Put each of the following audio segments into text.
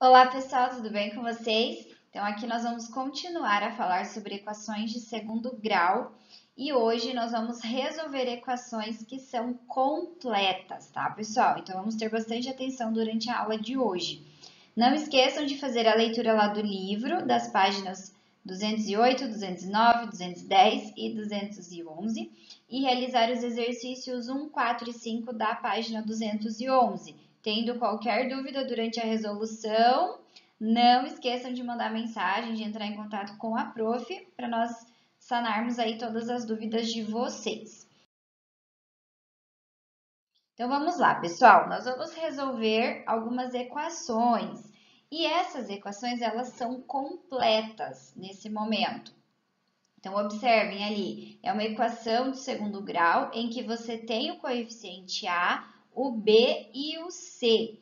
Olá pessoal, tudo bem com vocês? Então aqui nós vamos continuar a falar sobre equações de segundo grau e hoje nós vamos resolver equações que são completas, tá pessoal? Então vamos ter bastante atenção durante a aula de hoje. Não esqueçam de fazer a leitura lá do livro, das páginas 208, 209, 210 e 211 e realizar os exercícios 1, 4 e 5 da página 211. Tendo qualquer dúvida durante a resolução, não esqueçam de mandar mensagem, de entrar em contato com a prof, para nós sanarmos aí todas as dúvidas de vocês. Então vamos lá, pessoal, nós vamos resolver algumas equações. E essas equações, elas são completas nesse momento. Então, observem ali, é uma equação de segundo grau em que você tem o coeficiente A, o B e o C.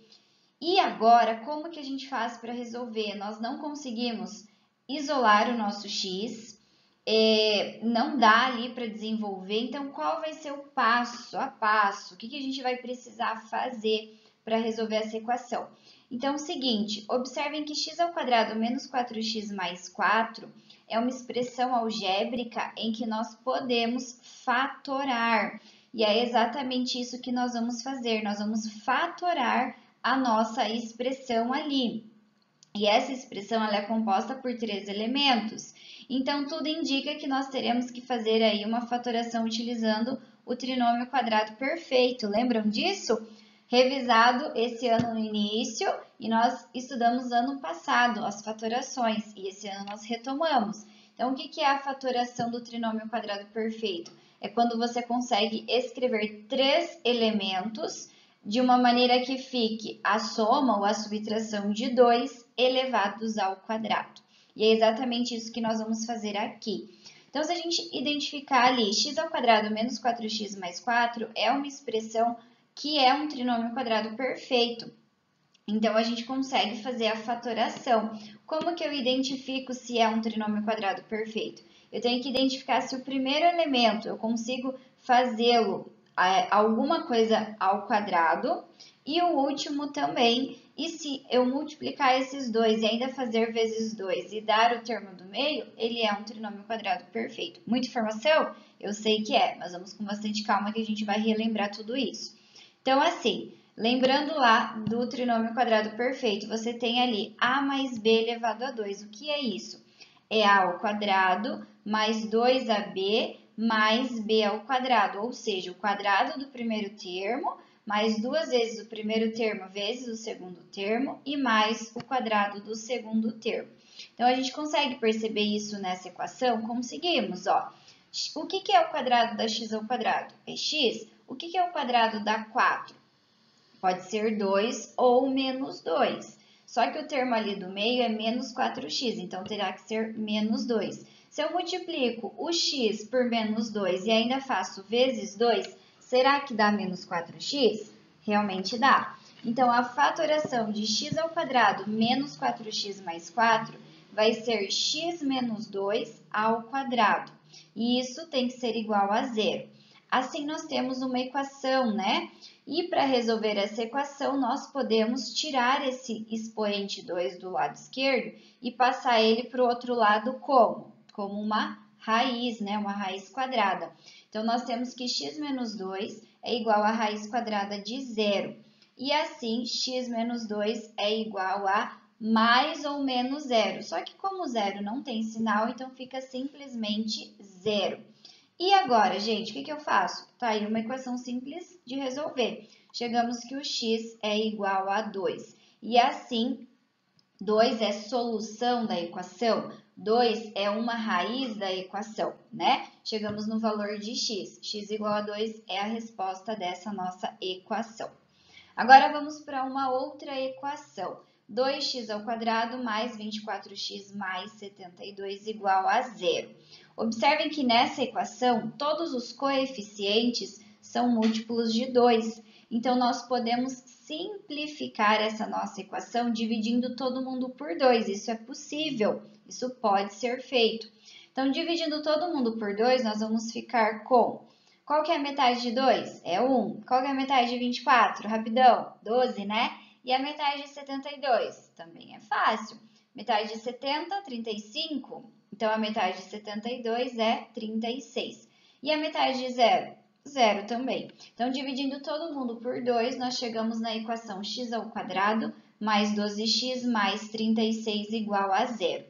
E agora, como que a gente faz para resolver? Nós não conseguimos isolar o nosso x, não dá ali para desenvolver, então qual vai ser o passo a passo? O que a gente vai precisar fazer para resolver essa equação? Então, é o seguinte, observem que x ao quadrado menos 4x mais 4 é uma expressão algébrica em que nós podemos fatorar. E é exatamente isso que nós vamos fazer, nós vamos fatorar a nossa expressão ali. E essa expressão ela é composta por 3 elementos. Então, tudo indica que nós teremos que fazer aí uma fatoração utilizando o trinômio quadrado perfeito. Lembram disso? Revisado esse ano no início e nós estudamos ano passado as fatorações e esse ano nós retomamos. Então, o que é a fatoração do trinômio quadrado perfeito? É quando você consegue escrever 3 elementos de uma maneira que fique a soma ou a subtração de 2 elevados ao quadrado. E é exatamente isso que nós vamos fazer aqui. Então, se a gente identificar ali x ao quadrado menos 4x mais 4 é uma expressão que é um trinômio quadrado perfeito. Então, a gente consegue fazer a fatoração. Como que eu identifico se é um trinômio quadrado perfeito? Eu tenho que identificar se o primeiro elemento eu consigo fazê-lo alguma coisa ao quadrado e o último também. E se eu multiplicar esses dois e ainda fazer vezes 2 e dar o termo do meio, ele é um trinômio quadrado perfeito. Muita informação? Eu sei que é, mas vamos com bastante calma que a gente vai relembrar tudo isso. Então, assim, lembrando lá do trinômio quadrado perfeito, você tem ali a mais b elevado a 2. O que é isso? É a ao quadrado mais 2ab mais b ao quadrado, ou seja, o quadrado do primeiro termo mais 2 vezes o primeiro termo vezes o segundo termo e mais o quadrado do segundo termo. Então, a gente consegue perceber isso nessa equação? Conseguimos, ó. O que é o quadrado da x ao quadrado? É x. O que é o quadrado da 4? Pode ser 2 ou menos 2. Só que o termo ali do meio é menos 4x, então terá que ser menos 2. Se eu multiplico o x por menos 2 e ainda faço vezes 2, será que dá menos 4x? Realmente dá. Então, a fatoração de x ao quadrado menos 4x mais 4 vai ser x menos 2 ao quadrado. E isso tem que ser igual a zero. Assim, nós temos uma equação, né? E para resolver essa equação, nós podemos tirar esse expoente 2 do lado esquerdo e passar ele para o outro lado como? Como uma raiz, né? Uma raiz quadrada. Então, nós temos que x menos 2 é igual a raiz quadrada de zero. E assim, x menos 2 é igual a mais ou menos zero. Só que como zero não tem sinal, então fica simplesmente zero. E agora, gente, o que eu faço? Tá aí uma equação simples de resolver. Chegamos que o x é igual a 2. E assim, 2 é solução da equação, 2 é uma raiz da equação, né? Chegamos no valor de x. X igual a 2 é a resposta dessa nossa equação. Agora vamos para uma outra equação. 2x ao quadrado mais 24x mais 72 igual a zero. Observem que nessa equação, todos os coeficientes são múltiplos de 2. Então, nós podemos simplificar essa nossa equação dividindo todo mundo por 2. Isso é possível, isso pode ser feito. Então, dividindo todo mundo por 2, nós vamos ficar com... Qual que é a metade de 2? É 1. Qual que é a metade de 24? Rapidão, 12, né? E a metade de 72? Também é fácil. Metade de 70, 35. Então, a metade de 72 é 36. E a metade de zero? Zero também. Então, dividindo todo mundo por 2, nós chegamos na equação x ao quadrado mais 12x mais 36 igual a zero.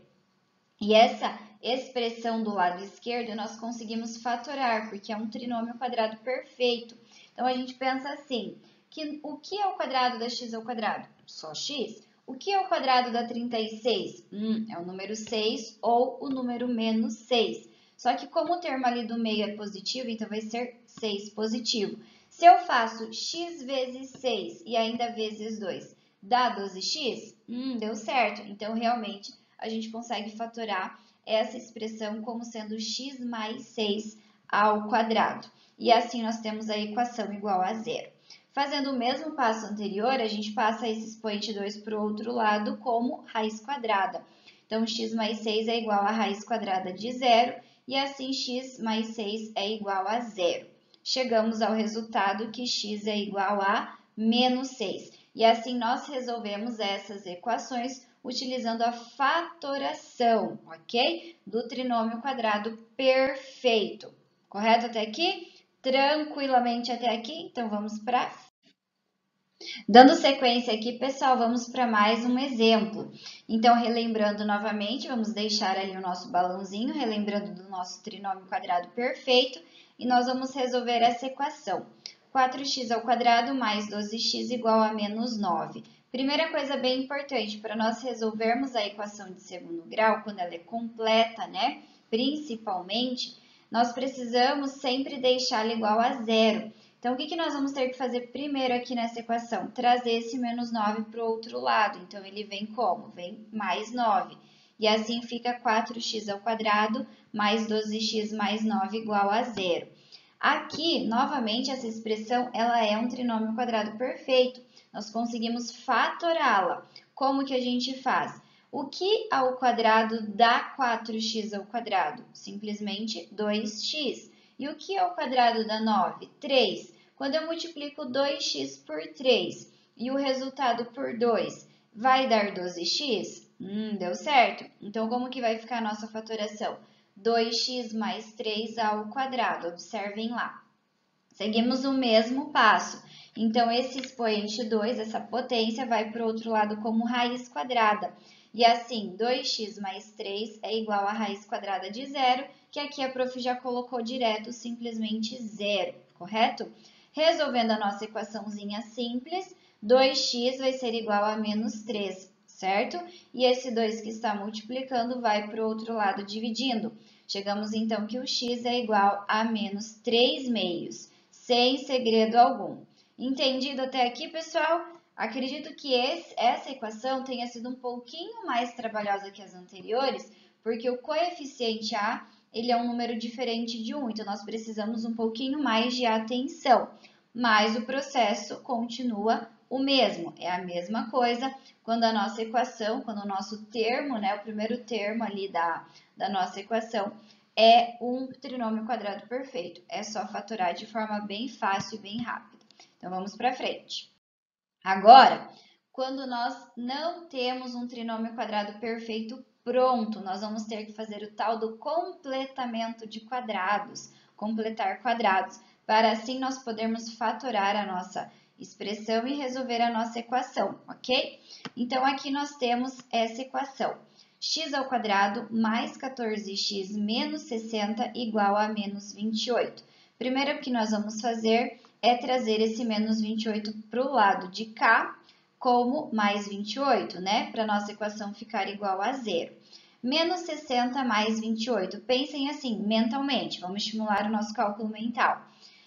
E essa expressão do lado esquerdo nós conseguimos fatorar, porque é um trinômio quadrado perfeito. Então, a gente pensa assim, que o que é o quadrado da x ao quadrado? Só x. O que é o quadrado da 36? É o número 6 ou o número menos 6. Só que como o termo ali do meio é positivo, então vai ser 6 positivo. Se eu faço x vezes 6 e ainda vezes 2, dá 12x? Deu certo. Então, realmente, a gente consegue fatorar essa expressão como sendo x mais 6 ao quadrado. E assim, nós temos a equação igual a zero. Fazendo o mesmo passo anterior, a gente passa esse expoente 2 para o outro lado como raiz quadrada. Então, x mais 6 é igual a raiz quadrada de zero, e assim x mais 6 é igual a zero. Chegamos ao resultado que x é igual a menos 6. E assim, nós resolvemos essas equações utilizando a fatoração, ok? Do trinômio quadrado perfeito. Correto até aqui? Tranquilamente até aqui? Então, vamos para... Dando sequência aqui, pessoal, vamos para mais um exemplo. Então, relembrando novamente, vamos deixar ali o nosso balãozinho, relembrando do nosso trinômio quadrado perfeito, e nós vamos resolver essa equação. 4x ao quadrado mais 12x igual a menos 9. Primeira coisa bem importante, para nós resolvermos a equação de segundo grau, quando ela é completa, né? Principalmente, nós precisamos sempre deixá-la igual a zero. Então, o que nós vamos ter que fazer primeiro aqui nessa equação? Trazer esse menos 9 para o outro lado. Então, ele vem como? Vem mais 9. E assim fica 4x ao quadrado mais 12x mais 9 igual a zero. Aqui, novamente, essa expressão ela é um trinômio quadrado perfeito. Nós conseguimos fatorá-la. Como que a gente faz? O que ao quadrado dá 4x ao quadrado? Simplesmente 2x. E o que ao quadrado dá 9? 3. Quando eu multiplico 2x por 3 e o resultado por 2, vai dar 12x? Deu certo. Então, como que vai ficar a nossa fatoração? 2x mais 3 ao quadrado. Observem lá. Seguimos o mesmo passo. Então, esse expoente 2, essa potência, vai para o outro lado como raiz quadrada. E assim, 2x mais 3 é igual a raiz quadrada de zero, que aqui a prof já colocou direto, simplesmente zero, correto? Resolvendo a nossa equaçãozinha simples, 2x vai ser igual a menos 3, certo? E esse 2 que está multiplicando vai para o outro lado dividindo. Chegamos então que o x é igual a menos 3 meios, sem segredo algum. Entendido até aqui, pessoal? Acredito que essa equação tenha sido um pouquinho mais trabalhosa que as anteriores, porque o coeficiente A ele é um número diferente de 1, então nós precisamos um pouquinho mais de atenção. Mas o processo continua o mesmo, é a mesma coisa quando a nossa equação, quando o nosso termo, né, o primeiro termo ali da nossa equação, é um trinômio quadrado perfeito. É só fatorar de forma bem fácil e bem rápida. Então, vamos para frente. Agora, quando nós não temos um trinômio quadrado perfeito pronto, nós vamos ter que fazer o tal do completamento de quadrados, completar quadrados, para assim nós podermos fatorar a nossa expressão e resolver a nossa equação, ok? Então, aqui nós temos essa equação. X ao quadrado mais 14x menos 60 igual a menos 28. Primeiro que nós vamos fazer é trazer esse menos 28 para o lado de cá como mais 28, né? Para a nossa equação ficar igual a zero. Menos 60 mais 28. Pensem assim, mentalmente. Vamos estimular o nosso cálculo mental.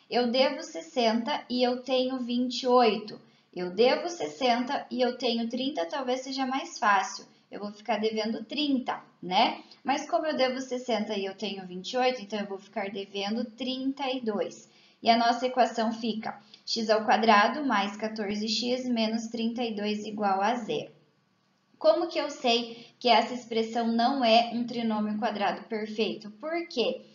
Eu devo 60 e eu tenho 28. Eu devo 60 e eu tenho 30, talvez seja mais fácil. Eu vou ficar devendo 30, né? Mas como eu devo 60 e eu tenho 28, então eu vou ficar devendo 32. E a nossa equação fica x ao quadrado mais 14x menos 32 igual a zero. Como que eu sei que essa expressão não é um trinômio quadrado perfeito? Por quê?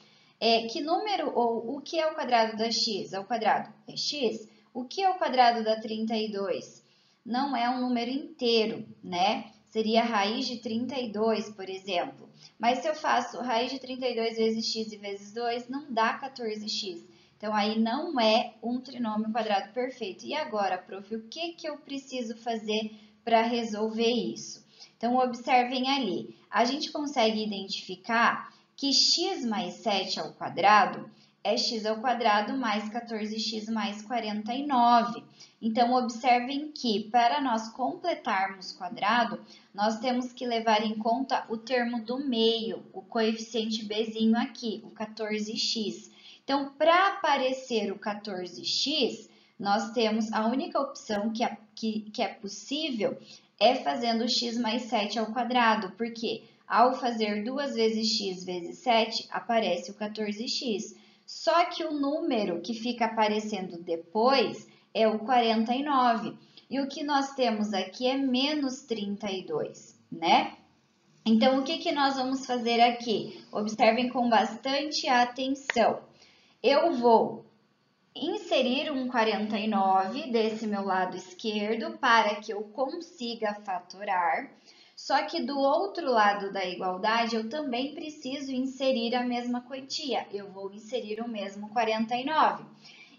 Que número ou o que é o quadrado da x? Ao quadrado é x. O que é o quadrado da 32? Não é um número inteiro, né? seria a raiz de 32, por exemplo. Mas se eu faço raiz de 32 vezes x e vezes 2, não dá 14x. Então, aí não é um trinômio quadrado perfeito. E agora, prof, o que eu preciso fazer para resolver isso? Então, observem ali. A gente consegue identificar que x mais 7 ao quadrado é x ao quadrado mais 14x mais 49. Então, observem que para nós completarmos quadrado, nós temos que levar em conta o termo do meio, o coeficiente bzinho aqui, o 14x. Então, para aparecer o 14x, nós temos a única opção que é possível é fazendo x mais 7 ao quadrado, porque ao fazer 2 vezes x vezes 7, aparece o 14x. Só que o número que fica aparecendo depois é o 49. E o que nós temos aqui é menos 32, né? Então, o que nós vamos fazer aqui? Observem com bastante atenção. Eu vou inserir um 49 desse meu lado esquerdo para que eu consiga fatorar. Só que do outro lado da igualdade, eu também preciso inserir a mesma quantia. Eu vou inserir o mesmo 49.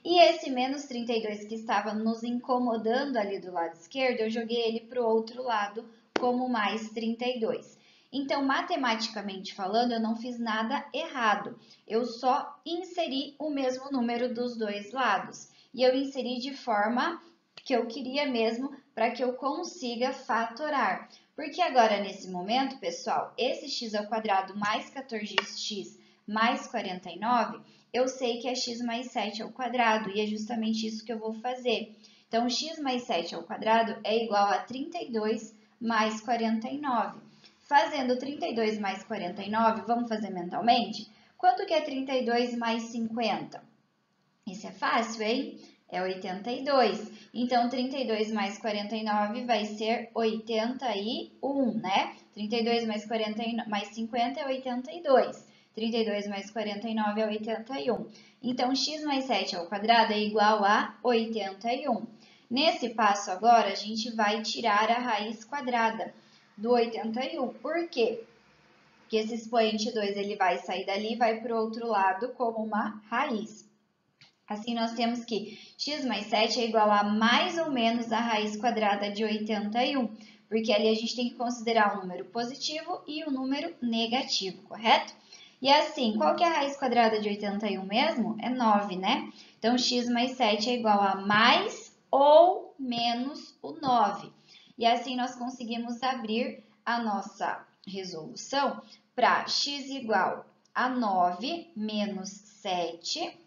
E esse menos 32 que estava nos incomodando ali do lado esquerdo, eu joguei ele para o outro lado como mais 32. Então, matematicamente falando, eu não fiz nada errado. Eu só inseri o mesmo número dos dois lados. E eu inseri de forma que eu queria mesmo para que eu consiga fatorar. Porque agora, nesse momento, pessoal, esse x ao quadrado mais 14x mais 49, eu sei que é x mais 7 ao quadrado, e é justamente isso que eu vou fazer. Então, x mais 7 ao quadrado é igual a 32 mais 49. Fazendo 32 mais 49, vamos fazer mentalmente? Quanto que é 32 mais 50? Isso é fácil, hein? É 82. Então, 32 mais 49 vai ser 81, né? 32 mais 50 é 82. 32 mais 49 é 81. Então, x mais 7 ao quadrado é igual a 81. Nesse passo agora, a gente vai tirar a raiz quadrada do 81. Por quê? Porque esse expoente 2 ele vai sair dali e vai para o outro lado como uma raiz. Assim, nós temos que x mais 7 é igual a mais ou menos a raiz quadrada de 81, porque ali a gente tem que considerar o número positivo e o número negativo, correto? E assim, qual que é a raiz quadrada de 81 mesmo? É 9, né? Então, x mais 7 é igual a mais ou menos o 9. E assim, nós conseguimos abrir a nossa resolução para x igual a 9 menos 7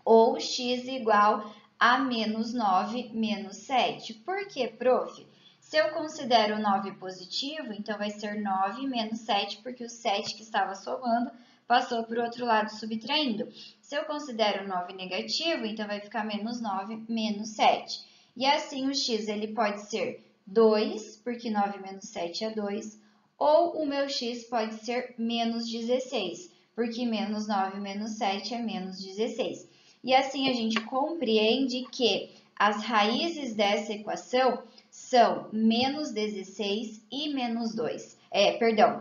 ou x igual a menos 9 menos 7. Por quê, prof? Se eu considero 9 positivo, então vai ser 9 menos 7, porque o 7 que estava somando passou para o outro lado subtraindo. Se eu considero 9 negativo, então vai ficar menos 9 menos 7. E assim o x ele pode ser 2, porque 9 menos 7 é 2, ou o meu x pode ser menos 16, porque menos 9 menos 7 é menos 16. E assim a gente compreende que as raízes dessa equação são menos 16 e menos 2.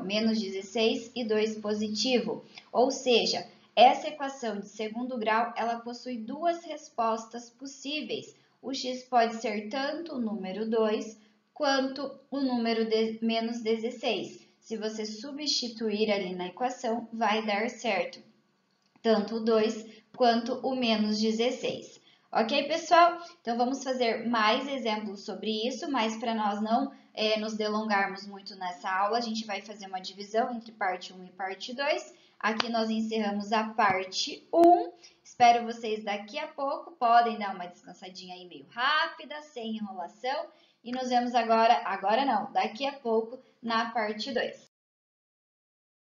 Menos 16 e 2 positivo. Ou seja, essa equação de segundo grau, ela possui duas respostas possíveis. O x pode ser tanto o número 2 quanto o número menos 16. Se você substituir ali na equação, vai dar certo. Tanto o 2 quanto o menos 16. Ok, pessoal? Então, vamos fazer mais exemplos sobre isso, mas para nós não nos delongarmos muito nessa aula, a gente vai fazer uma divisão entre parte 1 e parte 2. Aqui nós encerramos a parte 1. Espero vocês daqui a pouco. Podem dar uma descansadinha aí meio rápida, sem enrolação. E nos vemos agora não, daqui a pouco, na parte 2.